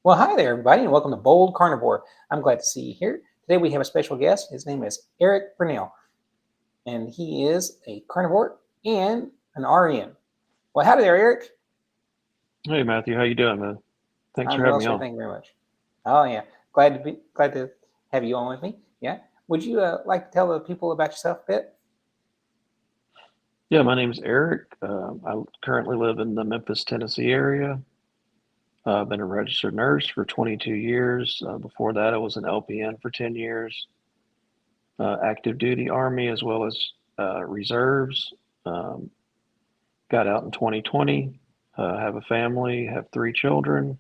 Well, hi there, everybody, and welcome to Bold Carnivore. I'm glad to see you here. Today we have a special guest. His name is Eric Purnell, and he is a carnivore and an RN. Well, howdy there, Eric. Hey Matthew, how you doing, man? Thanks for I'm having well, me sir. on. Thank you very much. Oh yeah, glad to have you on with me. Yeah. Would you like to tell the people about yourself a bit? Yeah, my name's Eric. I currently live in the Memphis, Tennessee area. I've been a registered nurse for 22 years. Before that, I was an LPN for 10 years, active duty Army as well as reserves. Um, got out in 2020, have a family, have three children,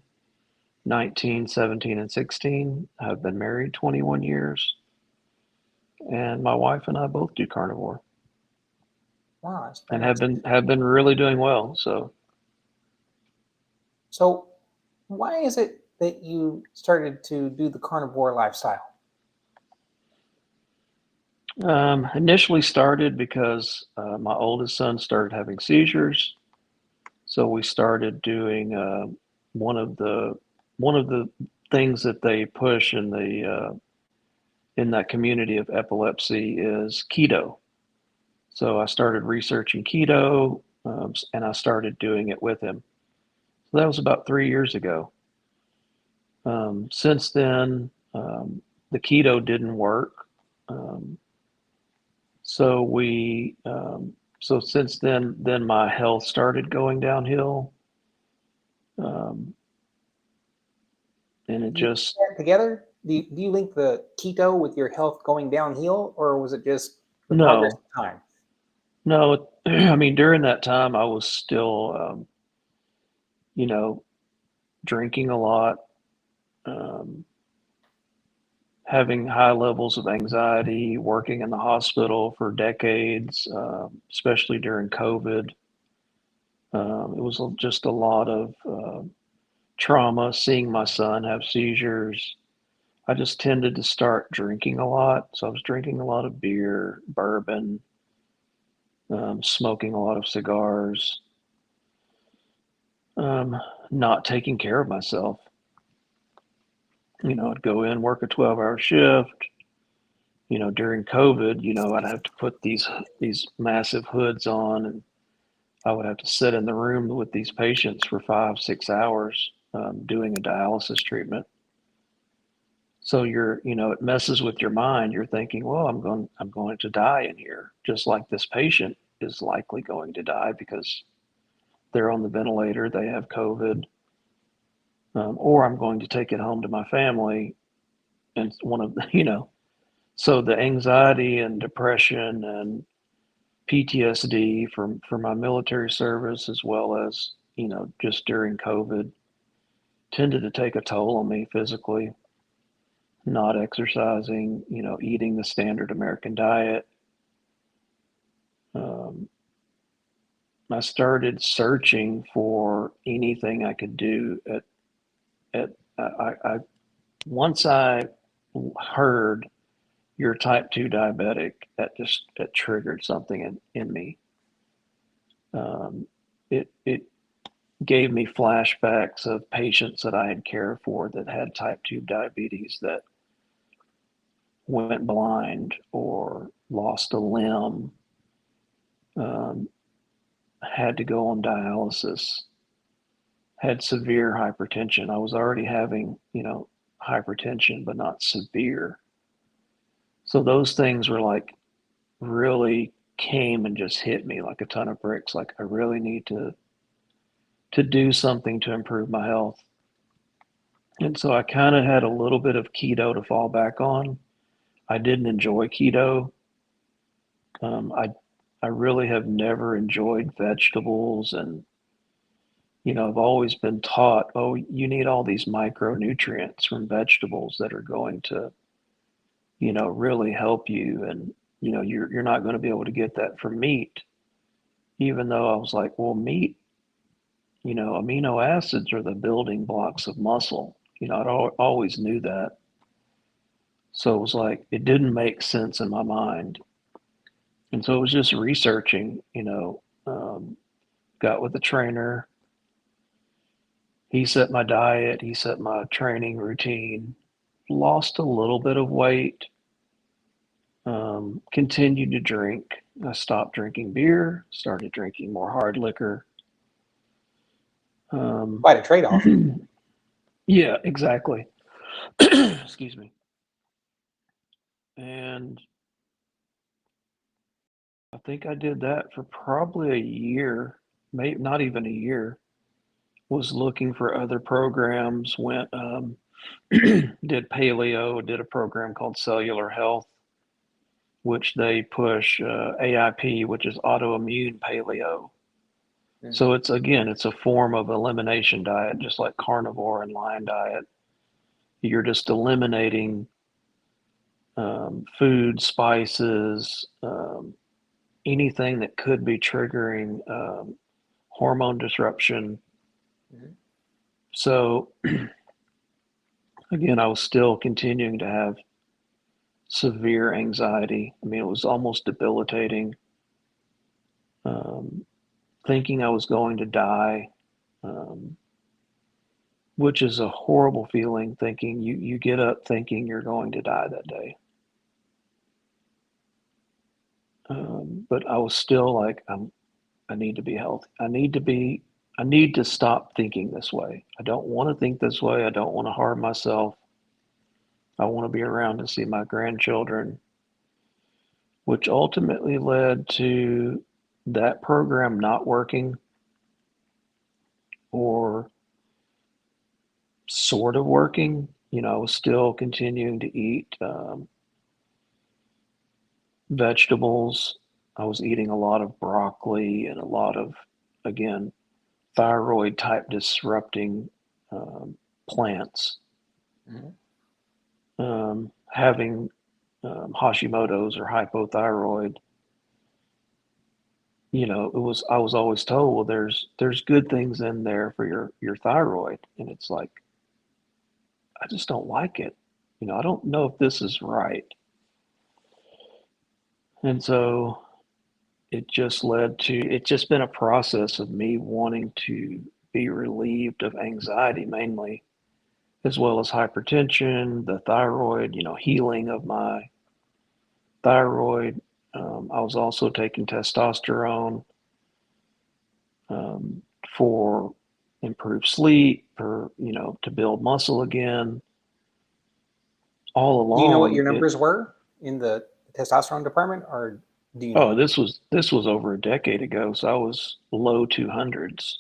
19, 17, and 16. I've been married 21 years, and my wife and I both do carnivore. Wow, that's very And nice. have been really doing well. So So, why is it that you started to do the carnivore lifestyle? initially started because my oldest son started having seizures, so we started doing one of the one of the things that they push in that community of epilepsy is keto. So I started researching keto, and I started doing it with him. So that was about 3 years ago. Since then, the keto didn't work. Um, So so since then my health started going downhill, um, and it Do you just put that together? Do you link the keto with your health going downhill, or was it just the progress no, of time? no. I mean, during that time, I was still, you know, drinking a lot, um, having high levels of anxiety, working in the hospital for decades, especially during COVID. It was just a lot of trauma, seeing my son have seizures. I just tended to start drinking a lot. So I was drinking a lot of beer, bourbon, smoking a lot of cigars, um, not taking care of myself. I'd go in, work a 12-hour shift. During COVID, I'd have to put these massive hoods on, and I would have to sit in the room with these patients for 5, 6 hours doing a dialysis treatment. So it messes with your mind. You're thinking, well, I'm going to die in here, just like this patient is likely going to die because they're on the ventilator, they have COVID, or I'm going to take it home to my family. And one of the, so the anxiety and depression and PTSD from my military service, as well as, just during COVID, tended to take a toll on me physically. Not exercising, eating the standard American diet. Um, I started searching for anything I could do at I once I heard you're type 2 diabetic, that triggered something in me. It gave me flashbacks of patients that I had cared for that had type 2 diabetes that went blind or lost a limb, um, had to go on dialysis, had severe hypertension. I was already having, hypertension, but not severe. So those things were like really came and just hit me like a ton of bricks. Like I really need to do something to improve my health. And so I kind of had a little bit of keto to fall back on. I didn't enjoy keto. Um, I I really have never enjoyed vegetables, and I've always been taught, oh, you need all these micronutrients from vegetables that are going to, really help you. And, you're not going to be able to get that from meat, even though I was like, well, meat, amino acids are the building blocks of muscle. Always knew that. So it was like, it didn't make sense in my mind. And so it was just researching, got with a trainer, He set my diet, he set my training routine, lost a little bit of weight, continued to drink. I stopped drinking beer, started drinking more hard liquor. Quite a trade-off. Yeah, exactly. Excuse me. And I think I did that for probably a year, maybe not even a year. Was looking for other programs, went did paleo, did a program called Cellular Health, which they push AIP, which is autoimmune paleo. So it's a form of elimination diet, just like carnivore and lion diet. You're just eliminating food, spices, anything that could be triggering hormone disruption. So again, I was still continuing to have severe anxiety. I mean, it was almost debilitating. Thinking I was going to die, which is a horrible feeling. Thinking you get up thinking you're going to die that day. But I was still like, I need to be healthy. I need to stop thinking this way. I don't want to think this way. I don't want to harm myself. I want to be around to see my grandchildren, which ultimately led to that program not working, or sort of working. You know, I was still continuing to eat vegetables. I was eating a lot of broccoli and a lot of, again, thyroid type disrupting plants. Having Hashimotos or hypothyroid, you know, I was always told, well, there's good things in there for your thyroid, and it's like, I just don't like it. You know, I don't know if this is right. And so it's just been a process of me wanting to be relieved of anxiety mainly, as well as hypertension, the thyroid, you know, healing of my thyroid. I was also taking testosterone for improved sleep, for, you know, to build muscle again. All Do you know what along, your numbers were in the testosterone department, or do you oh, know? this was over a decade ago, so I was low 200s.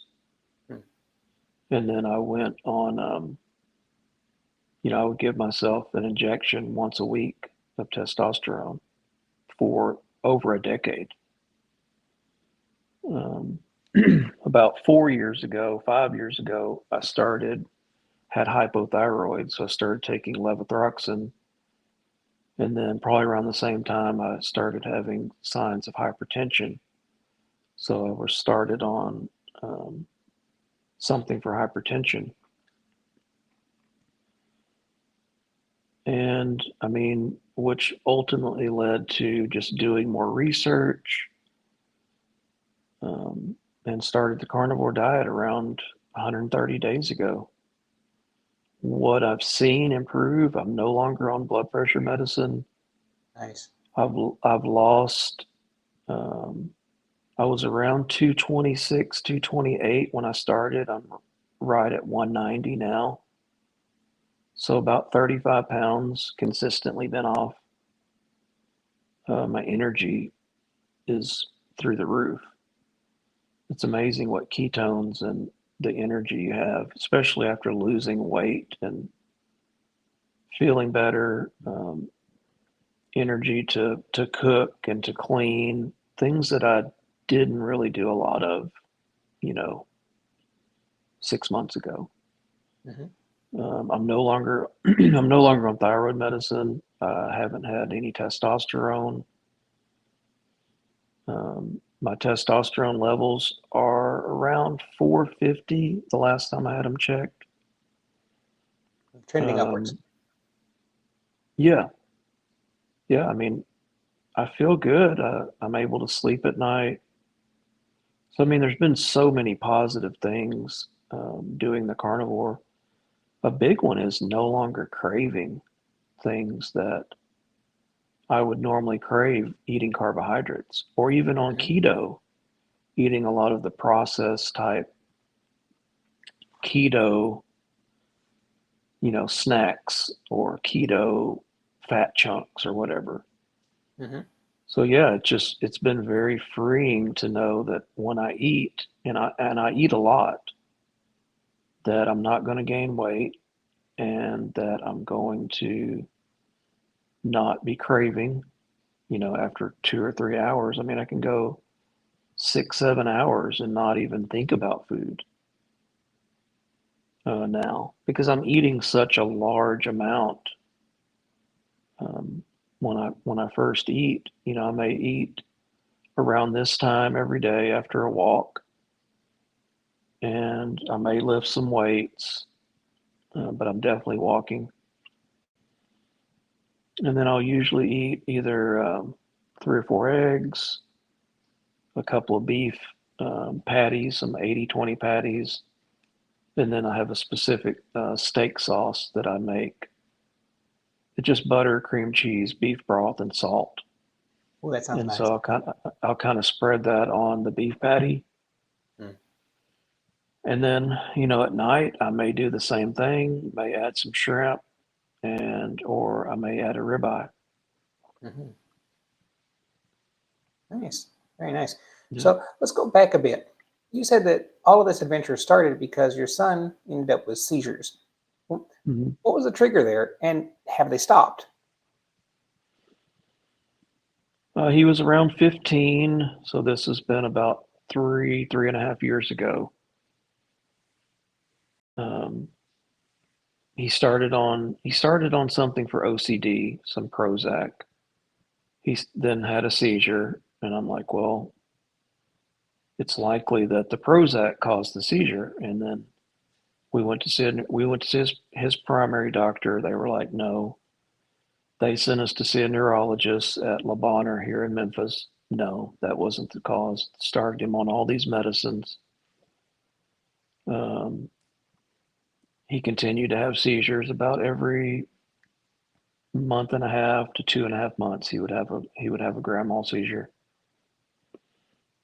And then I went on, you know, I would give myself an injection once a week of testosterone for over a decade. Um, about 4 years ago, 5 years ago, had hypothyroid, so I started taking levothyroxine. And then probably around the same time, I started having signs of hypertension. So I was started on something for hypertension. And I mean, which ultimately led to just doing more research, and started the carnivore diet around 130 days ago. What I've seen improve, I'm no longer on blood pressure medicine. Nice. I've lost, I was around 226, 228 when I started. I'm right at 190 now. So about 35 pounds, consistently been off. My energy is through the roof. It's amazing what ketones and the energy you have, especially after losing weight and feeling better, energy to cook and to clean, things that I didn't really do a lot of, you know, 6 months ago. I'm no longer I'm no longer on thyroid medicine. I haven't had any testosterone. My testosterone levels are around 450 the last time I had them checked. Trending upwards. Yeah. Yeah. I mean, I feel good. I'm able to sleep at night. So, I mean, there's been so many positive things doing the carnivore, a big one is no longer craving things that I would normally crave eating carbohydrates, or even on Hmm. keto, eating a lot of the processed type keto, snacks or keto fat chunks or whatever. Hmm. So yeah, it's been very freeing to know that when I eat, and I eat a lot, that I'm not going to gain weight and that I'm going to not be craving, after 2 or 3 hours. I mean, I can go 6, 7 hours and not even think about food now because I'm eating such a large amount. Um, when I first eat, I may eat around this time every day after a walk, and I may lift some weights, but I'm definitely walking. And then I'll usually eat either 3 or 4 eggs, a couple of beef patties, some 80/20 patties, and then I have a specific steak sauce that I make. It's just butter, cream cheese, beef broth, and salt. Oh, that sounds And nice. so I'll kind of spread that on the beef patty. Mm. And then, at night I may do the same thing, may add some shrimp and or I may add a ribeye. Hmm. Nice, very nice. Yeah. So let's go back a bit. You said that all of this adventure started because your son ended up with seizures. Wh- hmm What was the trigger there, and have they stopped? He was around 15, so this has been about 3.5 years ago. Um, he started on something for OCD, some Prozac. He then had a seizure, and I'm like, well, it's likely that the Prozac caused the seizure. And then we went to see his primary doctor. They were like, no. They sent us to see a neurologist at Le Bonheur here in Memphis. No, that wasn't the cause. Started him on all these medicines. Um, he continued to have seizures about every month and a half to 2.5 months. He would have a grand mal seizure.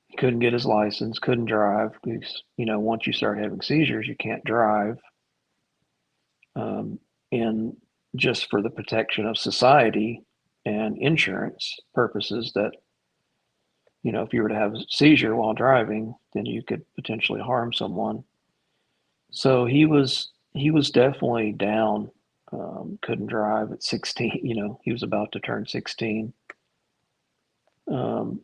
He couldn't get his license, couldn't drive because once you start having seizures, you can't drive. And just for the protection of society and insurance purposes, that if you were to have a seizure while driving, then you could potentially harm someone. So he was definitely down. Couldn't drive at 16. He was about to turn 16. Um,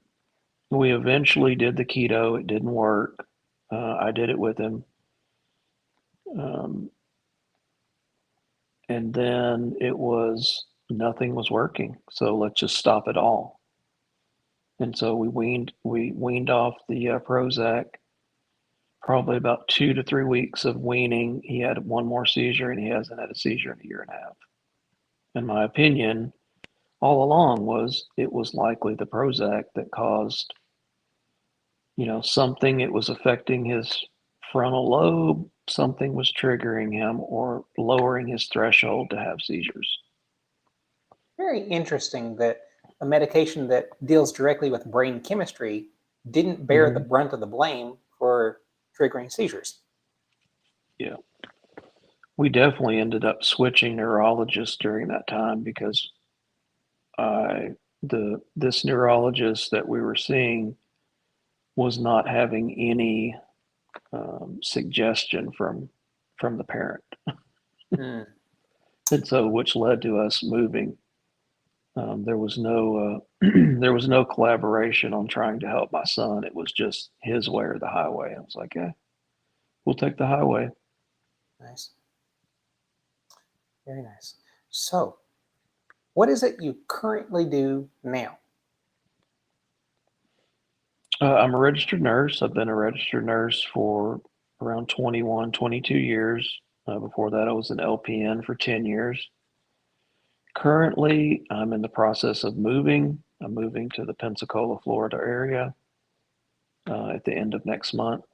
we eventually did the keto. It didn't work. I did it with him. Um, and then nothing was working. So let's just stop it all. And so we weaned off the Prozac. Probably about 2 to 3 weeks of weaning, he had one more seizure, and he hasn't had a seizure in a year and a half. In my opinion, all along it was likely the Prozac that caused, something. It was affecting his frontal lobe, something was triggering him or lowering his threshold to have seizures. Very interesting that a medication that deals directly with brain chemistry didn't bear the hmm brunt of the blame for triggering seizures. Yeah, we definitely ended up switching neurologists during that time because I this neurologist that we were seeing was not having any suggestion from the parent, Hmm. and so which led to us moving. There was no there was no collaboration on trying to help my son. It was just his way or the highway. I was like, yeah, we'll take the highway. Nice, very nice. So, what is it you currently do now? I'm a registered nurse. I've been a registered nurse for around 21, 22 years. Before that, I was an LPN for 10 years. Currently, I'm in the process of moving. I'm moving to the Pensacola, Florida area at the end of next month.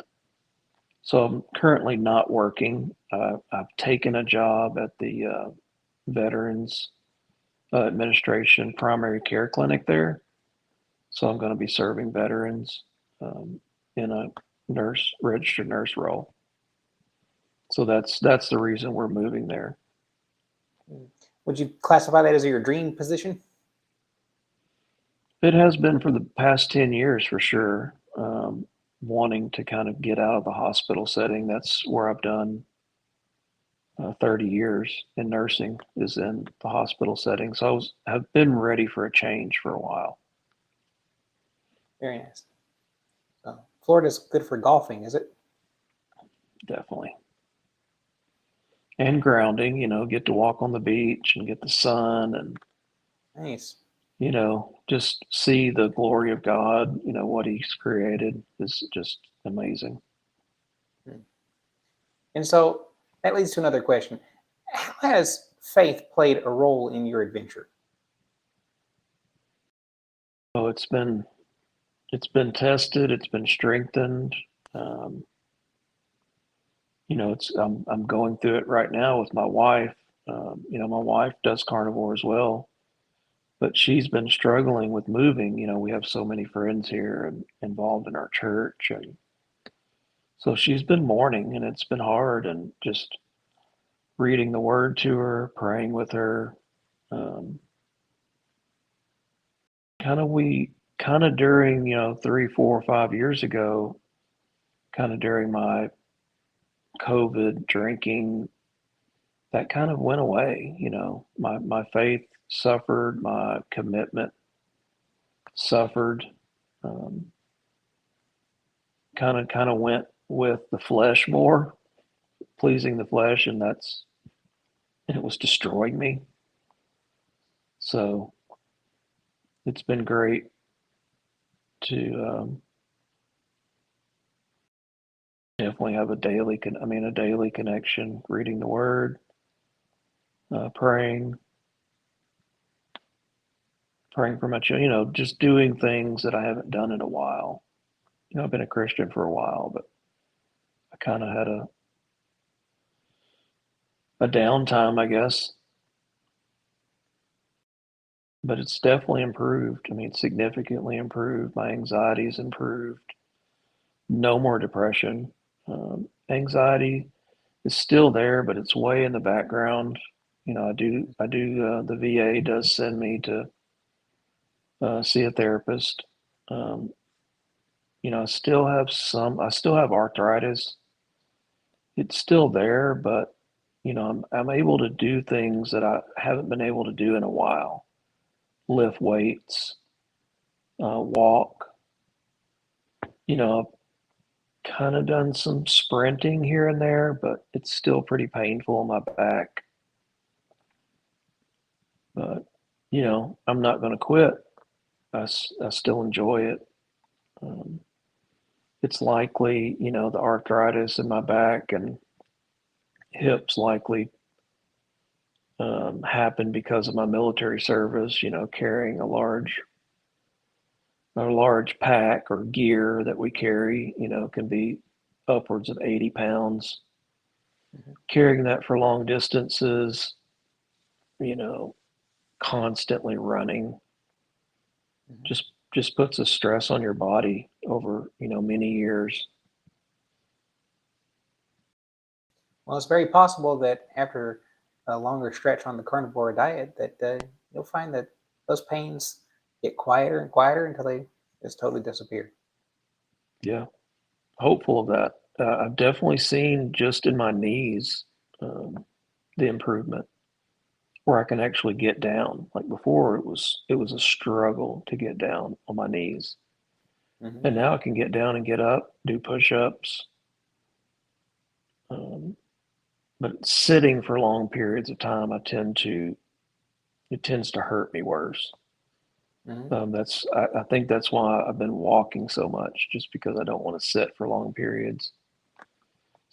So I'm currently not working. I've taken a job at the Veterans Administration primary care clinic there. So I'm going to be serving veterans um, in a registered nurse role. So that's the reason we're moving there. Would you classify that as your dream position? It has been for the past 10 years for sure. Wanting to kind of get out of the hospital setting. That's where I've done 30 years in nursing, is in the hospital setting. So have been ready for a change for a while. Very nice. So Florida's good for golfing, is it? Definitely. And grounding, get to walk on the beach and get the sun and, Nice. just see the glory of God, what he's created is just amazing. And so that leads to another question. How has faith played a role in your adventure? So it's been tested, it's been strengthened. Um, I'm going through it right now with my wife. My wife does carnivore as well, but she's been struggling with moving. We have so many friends here and involved in our church, and so she's been mourning, and it's been hard, and just reading the word to her, praying with her. Um, kind of during 3, 4, 5 years ago, kind of during my COVID drinking, that kind of went away. My faith suffered, my commitment suffered. Um, kind of went with the flesh more, pleasing the flesh, and it was destroying me. So it's been great to definitely have a daily connection, reading the word, praying for my children, just doing things that I haven't done in a while. I've been a Christian for a while, but I kind of had a downtime, I guess. But it's definitely improved. It's significantly improved. My anxiety's improved. No more depression. Anxiety is still there, but it's way in the background. The VA does send me to see a therapist. Um, I still have arthritis. It's still there, but I'm able to do things that I haven't been able to do in a while. Lift weights, walk. I've kind of done some sprinting here and there, but it's still pretty painful in my back. But I'm not going to quit. I still enjoy it. Um, it's likely, the arthritis in my back and hips likely happened because of my military service, carrying a large pack or gear that we carry, can be upwards of 80 pounds. Carrying that for long distances, you know, constantly running just puts a stress on your body over, many years. Well, it's very possible that after a longer stretch on the carnivore diet, that you'll find that those pains get quieter and quieter until they just totally disappear. Yeah, hopeful of that. I've definitely seen just in my knees the improvement where I can actually get down. Like before, it was a struggle to get down on my knees, Hmm. and now I can get down and get up, do push-ups. Um, but sitting for long periods of time, it tends to hurt me worse. Hmm. I think that's why I've been walking so much, just because I don't want to sit for long periods,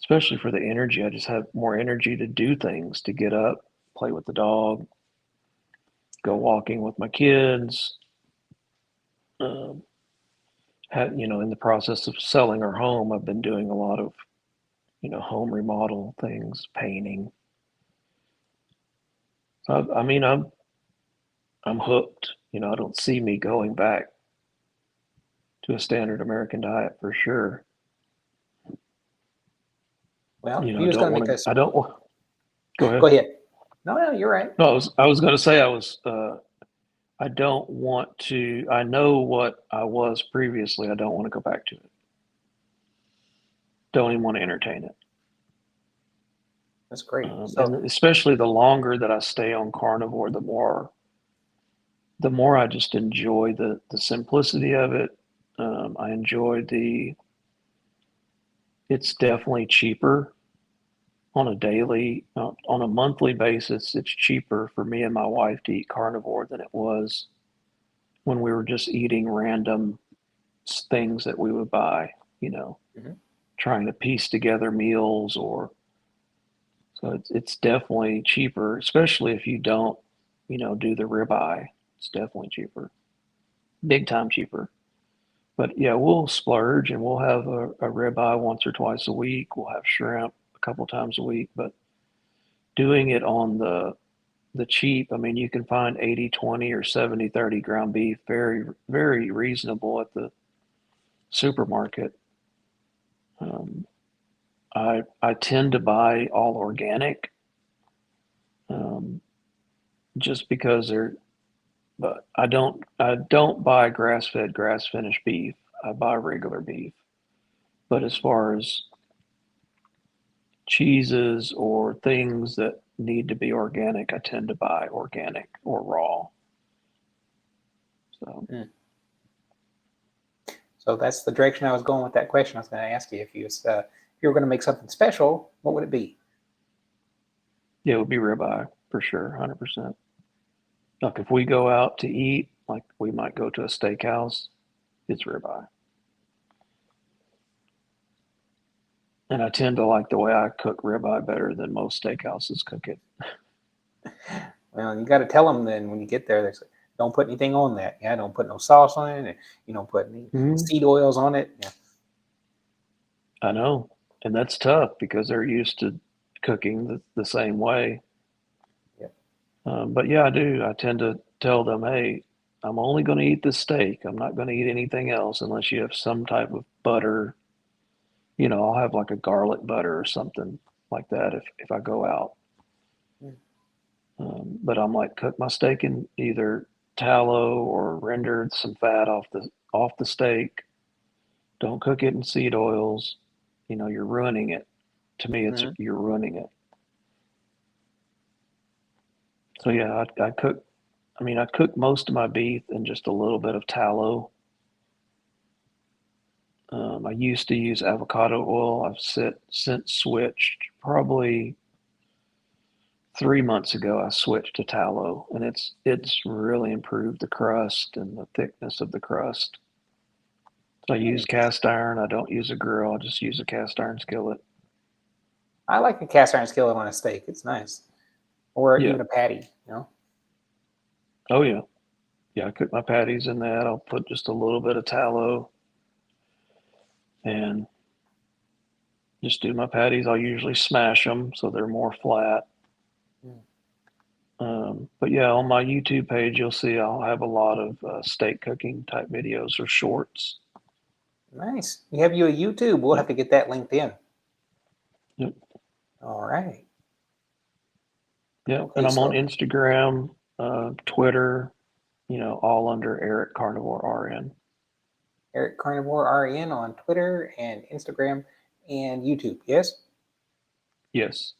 especially for the energy. I just have more energy to do things, to get up, play with the dog, go walking with my kids. Um, in the process of selling our home, I've been doing a lot of home remodel things, painting. So, I mean, I'm hooked. I don't see me going back to a standard American diet for sure. Well, if I you was don't going to want make to. us, I don't. Go go ahead. ahead. No, no, you're right. No, I was going to say I was. I don't want to. I know what I was previously. I don't want to go back to it. Don't even want to entertain it. That's great. And So, especially the longer that I stay on carnivore, the more I just enjoy the simplicity of it. I enjoy it's definitely cheaper on a monthly basis. It's cheaper for me and my wife to eat carnivore than it was when we were just eating random things that we would buy, you know, mhm. trying to piece together meals so it's definitely cheaper, especially if you don't, do the ribeye. It's definitely cheaper, big time cheaper. But yeah, we'll splurge and we'll have a ribeye once or twice a week. We'll have shrimp a couple times a week, but doing it on the cheap, I mean, you can find 80/20 or 70/30 ground beef very, very reasonable at the supermarket. Um, I tend to buy all organic, um, just because but I don't buy grass fed, grass finished beef. I buy regular beef. But as far as cheeses or things that need to be organic, I tend to buy organic or raw. So Mm. So that's the direction I was going with that question. I was going to ask you if you were going to make something special, what would it be? yeah, it would be ribeye for sure, 100%. Like if we go out to eat, like we might go to a steakhouse, it's ribeye. And I tend to like the way I cook ribeye better than most steakhouses cook it. Well, you got to tell them then when you get there. They say, don't put anything on that. Yeah, don't put no sauce on it. And you don't put any Mhm. seed oils on it. Yeah, I know. And that's tough because they're used to cooking the same way. yeah. But yeah, I do. I tend to tell them, hey, I'm only going to eat this steak. I'm not going to eat anything else unless you have some type of butter. I'll have like a garlic butter or something like that if I go out. Mm. But I'm like, cook my steak in either tallow or rendered some fat off the steak. Don't cook it in seed oils. You're ruining it. To me, it's Mhm. you're ruining it. So yeah, I cook. I mean, I cook most of my beef in just a little bit of tallow. I used to use avocado oil. Since switched. Probably 3 months ago, I switched to tallow, and it's really improved the crust and the thickness of the crust. So I use Nice. cast iron. I don't use a grill. I just use a cast iron skillet. I like a cast iron skillet on a steak. It's nice, or Yeah. even a patty. Oh yeah. Yeah. I cook my patties in that. I'll put just a little bit of tallow and just do my patties. I'll usually smash them so they're more flat. Mm. But yeah, on my YouTube page, you'll see I'll have a lot of steak cooking type videos or shorts. Nice. You have you a YouTube? We'll have Yep. to get that linked in. Yep. All right. Yep. And Okay. I'm on So Instagram, Twitter, all under EricCarnivoreRN. EricCarnivoreRN on Twitter and Instagram and YouTube. Yes. Yes.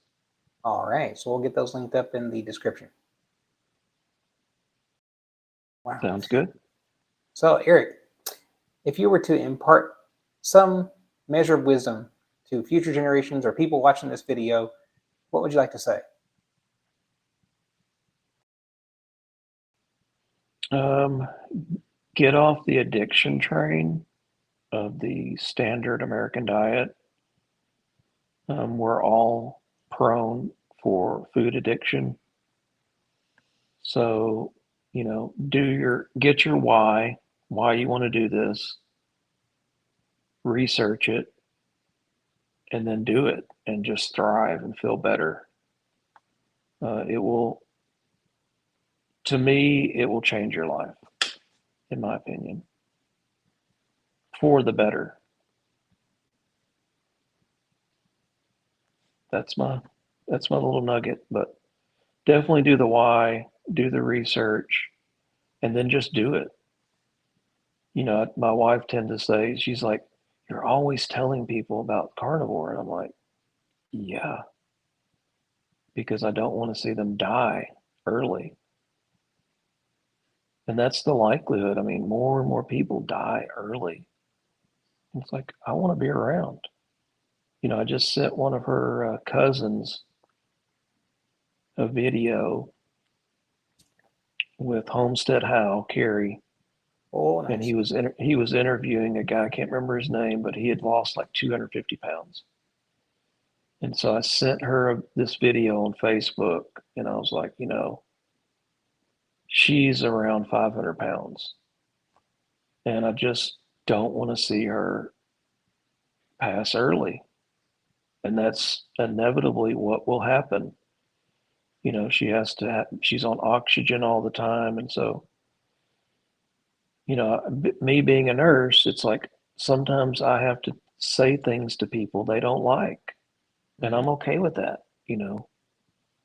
All right. So we'll get those linked up in the description. Wow. Sounds good. So Eric, if you were to impart some measure of wisdom to future generations or people watching this video, what would you like to say? Um, get off the addiction train of the standard American diet. We're all prone for food addiction. So, get your why you want to do this, research it, and then do it and just thrive and feel better. It will, to me, it will change your life, in my opinion, for the better. That's my little nugget, but definitely do the why, do the research, and then just do it. You know, my wife tend to say, she's like, "You're always telling people about carnivore." And I'm like, "Yeah, because I don't want to see them die early." And that's the likelihood. I mean, more and more people die early. It's like, I want to be around. You know, I just sent one of her cousins a video with Homestead Howe, Carrie, Oh, and nice. he was interviewing a guy, I can't remember his name, but he had lost like 250 pounds. And so I sent her this video on Facebook, and I was like, you know, she's around 500 pounds, and I just don't want to see her pass early. And that's inevitably what will happen. You know, she's on oxygen all the time. And so, you know, me being a nurse, it's like sometimes I have to say things to people they don't like, and I'm okay with that. You know,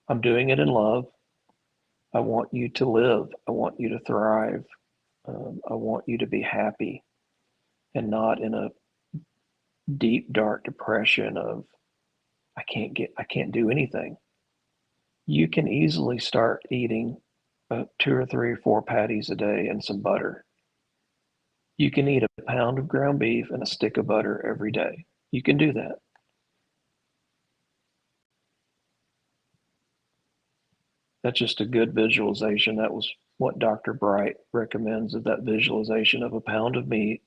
I'm doing it in love. I want you to live. I want you to thrive. I want you to be happy and not in a deep, dark depression of I can't do anything. You can easily start eating 2 or 3 or 4 patties a day and some butter. You can eat a pound of ground beef and a stick of butter every day. You can do that. That's just a good visualization. That was what Dr. Bright recommends, of that visualization of a pound of meat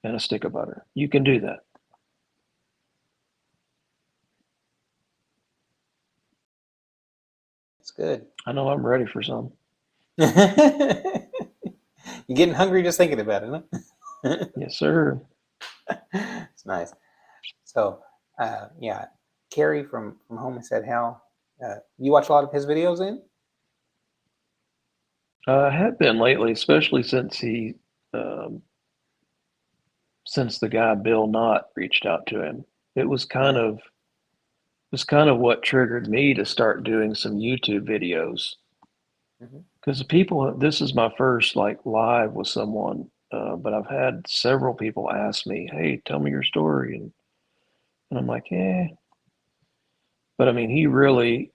and a stick of butter. You can do that. It's good. I know I'm ready for some. You're getting hungry just thinking about it, huh? Yes, sir. It's nice. So, yeah, Kerry from Homestead Hal. You watch a lot of his videos in? I have been lately, especially um, since the guy Bill Knott reached out to him. It was kind Right. of what triggered me to start doing some YouTube videos. Mhm. Because people, this is my first like live with someone, but I've had several people ask me, "Hey, tell me your story," and I'm like, "Eh." But I mean, he really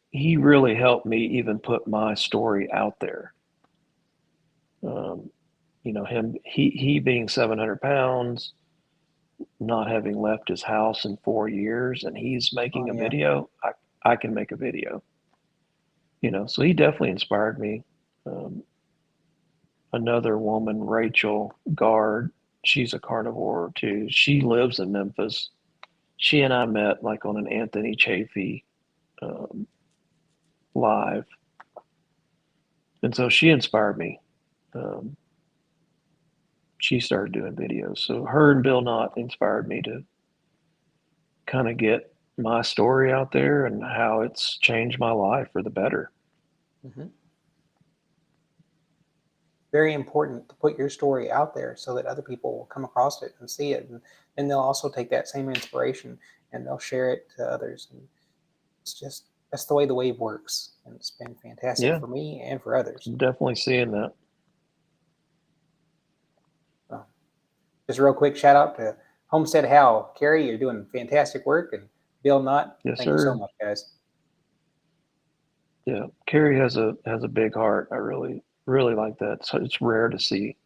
helped me even put my story out there. Um, you know, he being 700 pounds, not having left his house in 4 years, and he's Oh making a yeah. video. I can make a video. You know, so he definitely inspired me. Um, Another woman, Rachel Gard, she's a carnivore too. She lives in Memphis. She and I met like on an Anthony Chafee um, live, and so she inspired me. Um, she started doing videos, so her and Bill Knott inspired me to kind of get my story out there and how it's changed my life for the better. Hmm. Very important to put your story out there so that other people will come across it and see it, and then they'll also take that same inspiration and they'll share it to others. And it's just that's the way the wave works, and it's been fantastic Yeah, for me and for others. I'm definitely seeing that. So, just a real quick shout out to Homestead Hal. Kerry, you're doing fantastic work, and Bill Knott, Yes, thank you so sir. much, guys. Yeah, Carrie has a big heart. I really like that. So it's rare to see,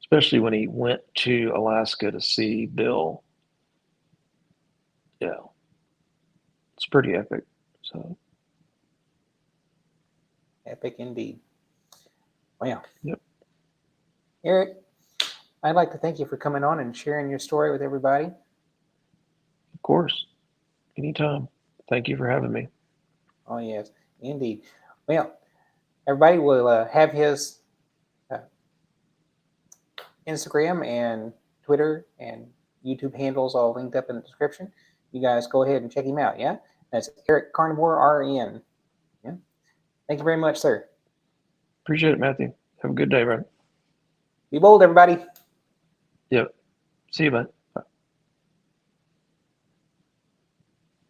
especially when he went to Alaska to see Bill. Yeah, it's pretty epic. So, Epic indeed. Well, yep, Eric, I'd like to thank you for coming on and sharing your story with everybody. of course, anytime. Thank you for having me. Oh, yes, indeed. Well, everybody will have his uh, Instagram and Twitter and YouTube handles all linked up in the description. You guys go ahead and check him out. Yeah, that's EricCarnivoreRN. Yeah, thank you very much, sir. Appreciate it, Matthew. Have a good day, bro. Be bold, everybody. Yep. See you, bud.